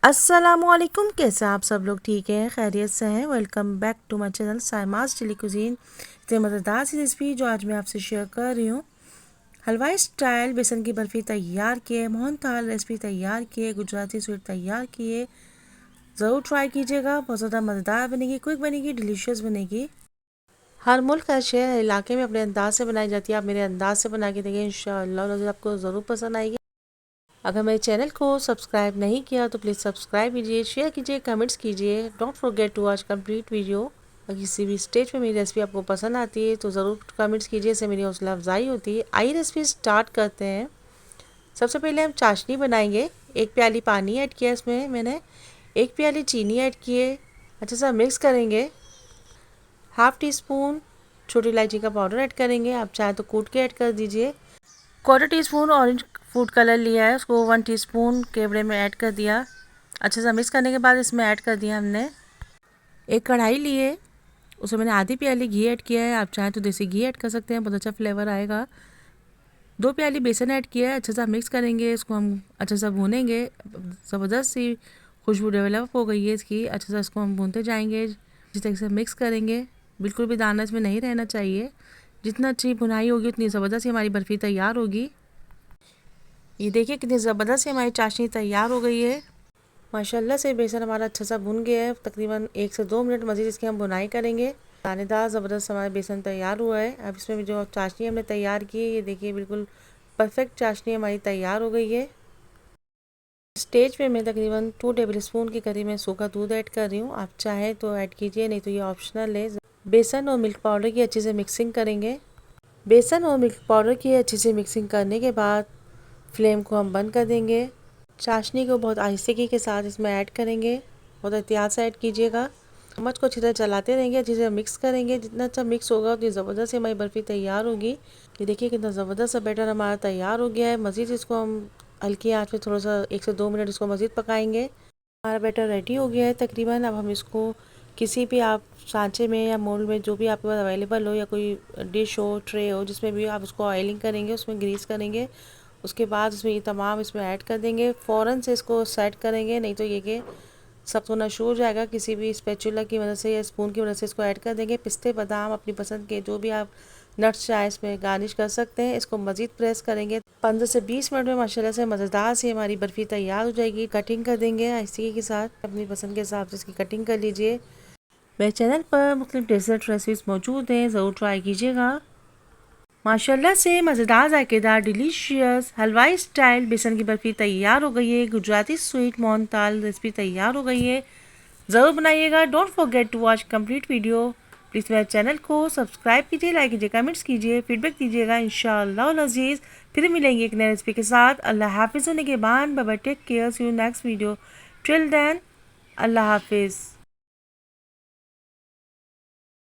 अस्सलामुअलैकुम, कैसे आप सब लोग? ठीक है, खैरियत से हैं? Welcome back to my channel Saima's chilli cuisine. इतनी मज़ेदार सी रेसिपी जो आज मैं आपसे शेयर कर रही हूँ। हलवाई स्टाइल बेसन की बर्फ़ी तैयार किए, मोहनथाल रेसिपी तैयार किए, गुजराती स्वीट तैयार किए। ज़रूर ट्राई कीजिएगा, बहुत ज़्यादा मज़ेदार बनेगी, क्विक बनेगी, डिलीशियस बनेगी। हर मुल्क हर शहर इलाके में अपने अंदाज से बनाई जाती है। आप मेरे अंदाज से बना के देखिए, इंशाअल्लाह आपको ज़रूर पसंद आएगी। अगर मेरे चैनल को सब्सक्राइब नहीं किया तो प्लीज़ सब्सक्राइब कीजिए, शेयर कीजिए, कमेंट्स कीजिए। Don't forget to watch complete video. अगर किसी भी स्टेज पे मेरी रेसिपी आपको पसंद आती है तो ज़रूर कमेंट्स कीजिए, इससे मेरी हौसला अफजाई होती है। आइए रेसिपी स्टार्ट करते हैं। सबसे पहले हम चाशनी बनाएंगे। 1 प्याली पानी ऐड किया, इसमें मैंने 1 प्याली चीनी ऐड किए। अच्छा सा मिक्स करेंगे। हाफ़ टी स्पून छोटी इलायची का पाउडर ऐड करेंगे, आप चाहे तो कूट के ऐड कर दीजिए। 1/4 टीस्पून ऑरेंज फूड कलर लिया है, उसको 1 टीस्पून केवड़े में ऐड कर दिया। अच्छे से मिक्स करने के बाद इसमें ऐड कर दिया हमने एक कढ़ाई ली है, उसमें मैंने आधी प्याली घी ऐड किया है, आप चाहें तो देसी घी ऐड कर सकते हैं, बहुत अच्छा फ्लेवर आएगा। 2 प्याली बेसन ऐड किया है, अच्छे से मिक्स करेंगे, इसको हम अच्छे से भूनेंगे। ज़बरदस्त सी खुशबू डेवलप हो गई है इसकी, अच्छे से इसको हम भूनते जाएंगे, जिस तरह से मिक्स करेंगे। बिल्कुल भी दाना इसमें नहीं रहना चाहिए। जितना अच्छी भुनाई होगी उतनी ज़बरदस्त ही हमारी बर्फ़ी तैयार होगी। ये देखिए कितनी ज़बरदस्त से हमारी चाशनी तैयार हो गई है। माशाल्लाह से बेसन हमारा अच्छा सा भुन गया है। तकरीबन 1 से 2 मिनट मज़ीद इसकी हम भुनाई करेंगे। दानेदार ज़बरदस्त हमारा बेसन तैयार हुआ है। अब इसमें जो चाशनी हमने तैयार की है, ये देखिए बिल्कुल परफेक्ट चाशनी हमारी तैयार हो गई है। स्टेज पे मैं तकरीबन 2 टेबल स्पून के करीब मैं सूखा दूध ऐड कर रही हूँ। आप चाहें तो ऐड कीजिए, नहीं तो ये ऑप्शनल है। बेसन और मिल्क पाउडर की अच्छे से मिक्सिंग करेंगे। बेसन और मिल्क पाउडर की अच्छे से मिक्सिंग करने के बाद फ्लेम को हम बंद कर देंगे। चाशनी को बहुत आहिस्ते के साथ इसमें ऐड करेंगे, बहुत एहतियात से ऐड कीजिएगा। चम्मच को अच्छी तरह चलाते रहेंगे, अच्छे से मिक्स करेंगे। जितना अच्छा मिक्स होगा उतनी ज़बरदस्त हमारी बर्फ़ी तैयार होगी। ये देखिए कितना ज़बरदस्त सा बैटर हमारा तैयार हो गया है। मज़ीद इसको हम हल्की आंच पे थोड़ा सा 1 से 2 मिनट इसको मज़ीद पकाएंगे। हमारा बैटर रेडी हो गया है तकरीबन। अब हम इसको किसी भी आप सांचे में या मोल्ड में, जो भी आपके पास अवेलेबल हो, या कोई डिश हो, ट्रे हो, जिसमें भी आप उसको ऑयलिंग करेंगे, उसमें ग्रीस करेंगे। उसके बाद उसमें ये तमाम इसमें ऐड कर देंगे। फ़ौरन से इसको सेट करेंगे, नहीं तो ये कि सब तो नशो हो जाएगा। किसी भी स्पैचुला की मदद से या स्पून की मदद से इसको ऐड कर देंगे। पिस्ते, बादाम अपनी पसंद के जो भी आप नट्स चाहे इसमें गार्निश कर सकते हैं। इसको मज़ीद प्रेस करेंगे। 15 से 20 मिनट में माशाल्लाह से मज़ेदार सी हमारी बर्फ़ी तैयार हो जाएगी। कटिंग कर देंगे आहिस्ते के साथ, अपनी पसंद के हिसाब से इसकी कटिंग कर लीजिए। मेरे चैनल पर मुख्तलिफ डेजर्ट रेसिपीज़ मौजूद हैं, ज़रूर ट्राई कीजिएगा। माशाल्लाह से मज़ेदार जायकेदार डिलीशियस हलवाई स्टाइल बेसन की बर्फ़ी तैयार हो गई है। गुजराती स्वीट मोहनथाल रेसिपी तैयार हो गई है। ज़रूर बनाइएगा। Don't forget to watch complete video. Please मेरे चैनल को सब्सक्राइब कीजिए, लाइक कीजिए, कमेंट्स कीजिए, फीडबैक दीजिएगा। इंशाअल्लाह अज़ीज़ फिर मिलेंगे एक नए रेसिपी के साथ। अल्लाह हाफिज़ होने के बाद bye bye, take care, see you next video. Till then अल्लाह हाफिज़।